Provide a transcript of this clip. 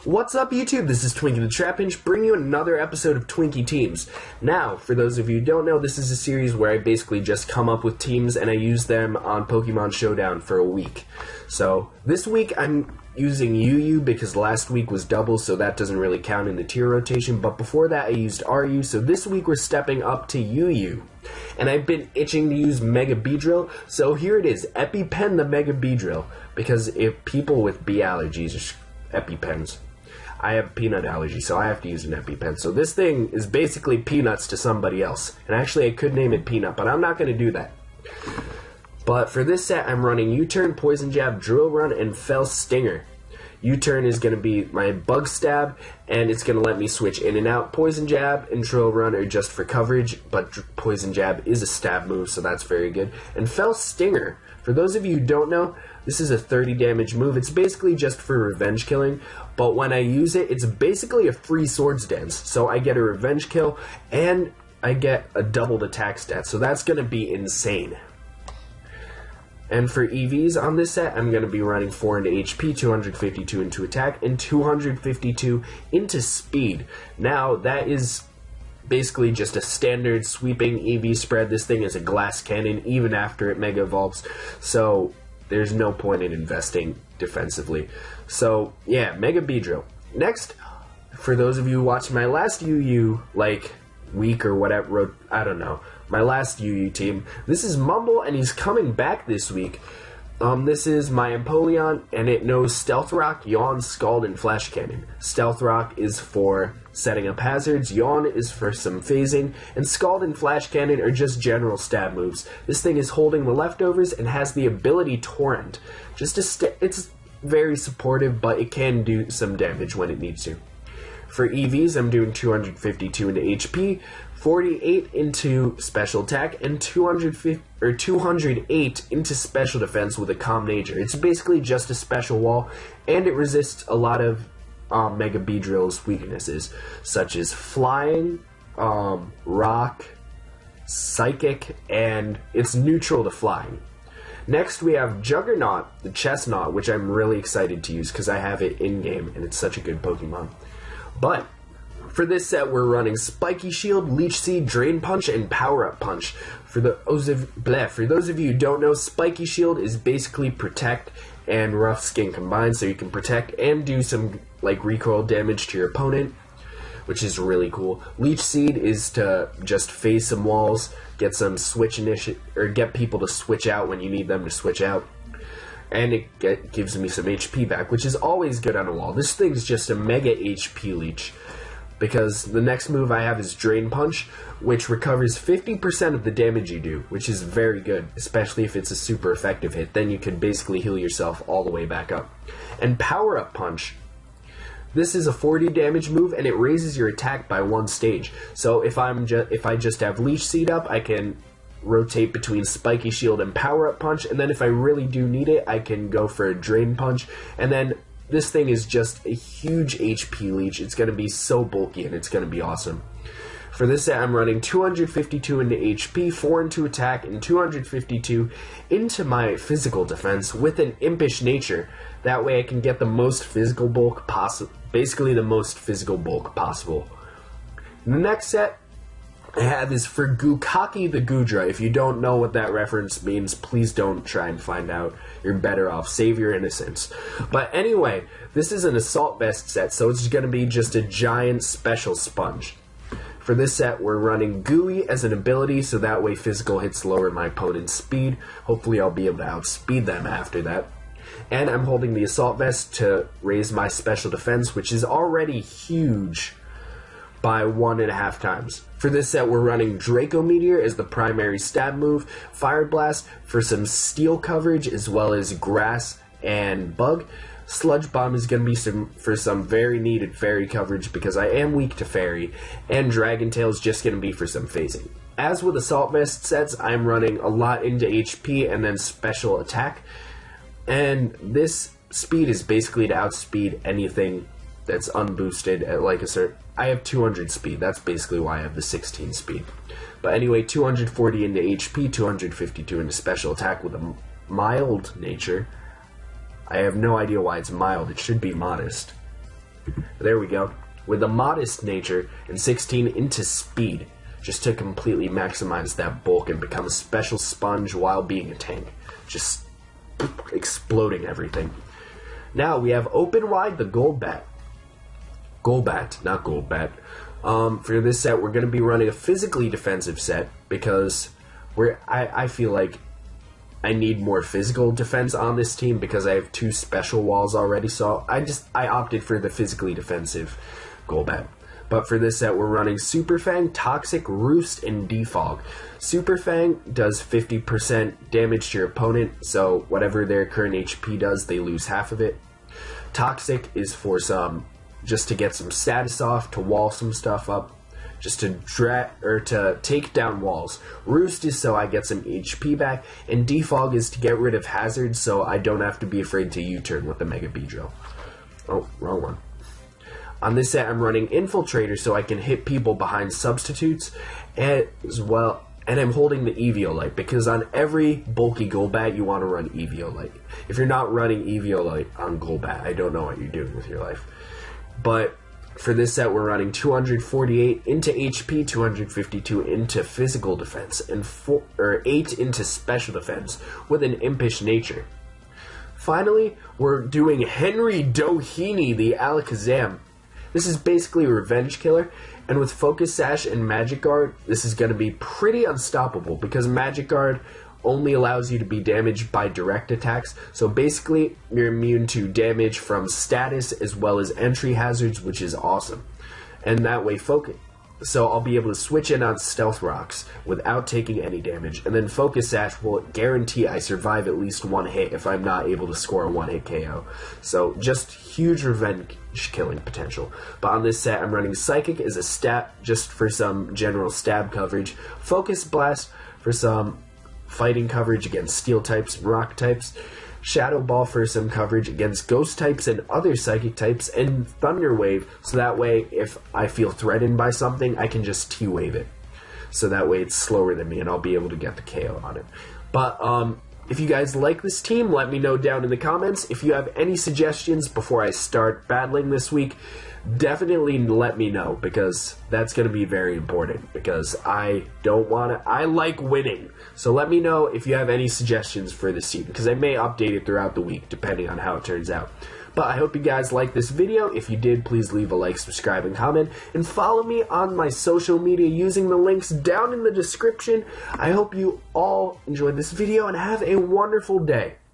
What's up, YouTube? This is Twinkie the Trapinch, bringing you another episode of Twinkie Teams. Now, for those of you who don't know, this is a series where I basically just come up with teams and I use them on Pokemon Showdown for a week. So, this week I'm using UU because last week was double, so that doesn't really count in the tier rotation, but before that I used RU, so this week we're stepping up to UU. And I've been itching to use Mega Beedrill, so here it is, EpiPen the Mega Beedrill, because if people with bee allergies are EpiPens. I have a peanut allergy, so I have to use an EpiPen. So this thing is basically peanuts to somebody else. And actually, I could name it Peanut, but I'm not going to do that. But for this set, I'm running U-Turn, Poison Jab, Drill Run, and Fell Stinger. U-Turn is going to be my Bug Stab, and it's going to let me switch in and out. Poison Jab and Drill Run are just for coverage, but Poison Jab is a stab move, so that's very good. And Fell Stinger, for those of you who don't know, this is a 30 damage move. It's basically just for revenge killing, but when I use it, it's basically a free Swords Dance. So I get a revenge kill, and I get a doubled attack stat, so that's going to be insane. And for EVs on this set, I'm going to be running 4 into HP, 252 into attack, and 252 into speed. Now, that is basically just a standard sweeping EV spread. This thing is a glass cannon even after it Mega Evolves, so there's no point in investing defensively. So, yeah, Mega Beedrill. Next, for those of you who watched my last UU, like, week or whatever, I don't know, my last UU team, this is Mumble, and he's coming back this week. This is my Polion, and it knows Stealth Rock, Yawn, Scald, and Flash Cannon. Stealth Rock is for setting up hazards, Yawn is for some phasing, and Scald and Flash Cannon are just general stab moves. This thing is holding the leftovers and has the ability Torrent. It's very supportive, but it can do some damage when it needs to. For EVs, I'm doing 252 into HP, 48 into special attack, and 208 into special defense with a Calm Nature. It's basically just a special wall, and it resists a lot of Mega Beedrill's weaknesses, such as flying, rock, psychic, and it's neutral to flying. Next, we have Juggernaut, the Chestnut, which I'm really excited to use because I have it in-game, and it's such a good Pokemon. But for this set, we're running Spiky Shield, Leech Seed, Drain Punch, and Power Up Punch. For those of you who don't know, Spiky Shield is basically Protect and Rough Skin combined, so you can protect and do some like recoil damage to your opponent, which is really cool. Leech Seed is to just phase some walls, get some switch initiative, or get people to switch out when you need them to switch out. And it gives me some HP back, which is always good on a wall. This thing's just a mega HP leech, because the next move I have is Drain Punch, which recovers 50% of the damage you do, which is very good, especially if it's a super effective hit. Then you can basically heal yourself all the way back up. And Power Up Punch. This is a 40 damage move, and it raises your attack by 1 stage. So if I just have Leech Seed up, I can rotate between Spiky Shield and Power Up Punch, and then if I really do need it, I can go for a Drain Punch, and then this thing is just a huge HP leech. It's going to be so bulky, and it's going to be awesome. For this set, I'm running 252 into HP, 4 into attack, and 252 into my physical defense with an Impish nature. That way I can get the most physical bulk possible, basically the most physical bulk possible. The next set I have is for Gukaki the Goodra. If you don't know what that reference means, please don't try and find out. You're better off. Save your innocence. But anyway, this is an Assault Vest set, so it's going to be just a giant special sponge. For this set, we're running Gooey as an ability, so that way physical hits lower my opponent's speed. Hopefully I'll be able to outspeed them after that. And I'm holding the Assault Vest to raise my special defense, which is already huge, by 1.5 times. For this set, we're running Draco Meteor as the primary stab move, Fire Blast for some steel coverage, as well as grass and bug. Sludge Bomb is going to be for some very needed fairy coverage because I am weak to fairy, and Dragon Tail is just going to be for some phasing. As with Assault Vest sets, I'm running a lot into HP and then special attack, and this speed is basically to outspeed anything that's unboosted at like a certain. I have 200 speed, that's basically why I have the 16 speed. But anyway, 240 into HP, 252 into special attack with a mild nature. I have no idea why it's mild, it should be modest. There we go. With a modest nature and 16 into speed, just to completely maximize that bulk and become a special sponge while being a tank. Just exploding everything. Now we have Open Wide the Golbat. Golbat, not Goldbat. For this set, we're going to be running a physically defensive set because I feel like I need more physical defense on this team because I have 2 special walls already. So I opted for the physically defensive Golbat. But for this set, we're running Super Fang, Toxic, Roost, and Defog. Super Fang does 50% damage to your opponent, so whatever their current HP does, they lose half of it. Toxic is for just to get some status off, to wall some stuff up, just to take down walls. Roost is so I get some HP back, and Defog is to get rid of hazards, so I don't have to be afraid to U-turn with the Mega Beedrill. Oh, wrong one. On this set, I'm running Infiltrator so I can hit people behind substitutes as well. And I'm holding the Eviolite because on every bulky Golbat, you want to run Eviolite. If you're not running Eviolite on Golbat, I don't know what you're doing with your life. But for this set, we're running 248 into HP, 252 into physical defense, and 8 into special defense with an Impish nature. Finally, we're doing Henry Doheny, the Alakazam. This is basically a revenge killer, and with Focus Sash and Magic Guard, this is going to be pretty unstoppable because Magic Guard only allows you to be damaged by direct attacks, so basically you're immune to damage from status as well as entry hazards, which is awesome. And that way so I'll be able to switch in on Stealth Rocks without taking any damage, and then Focus Sash will guarantee I survive at least 1 hit if I'm not able to score a 1-hit KO. So just huge revenge killing potential. But on this set, I'm running Psychic as a stat just for some general stab coverage, Focus Blast for some fighting coverage against Steel types and Rock types, Shadow Ball for some coverage against Ghost types and other Psychic types, and Thunder Wave, so that way if I feel threatened by something, I can just T-Wave it. So that way it's slower than me and I'll be able to get the KO on it. But if you guys like this team, let me know down in the comments. If you have any suggestions before I start battling this week, definitely let me know because that's going to be very important because I like winning. So let me know if you have any suggestions for this team because I may update it throughout the week depending on how it turns out. But I hope you guys liked this video. If you did, please leave a like, subscribe, and comment. And follow me on my social media using the links down in the description. I hope you all enjoyed this video and have a wonderful day.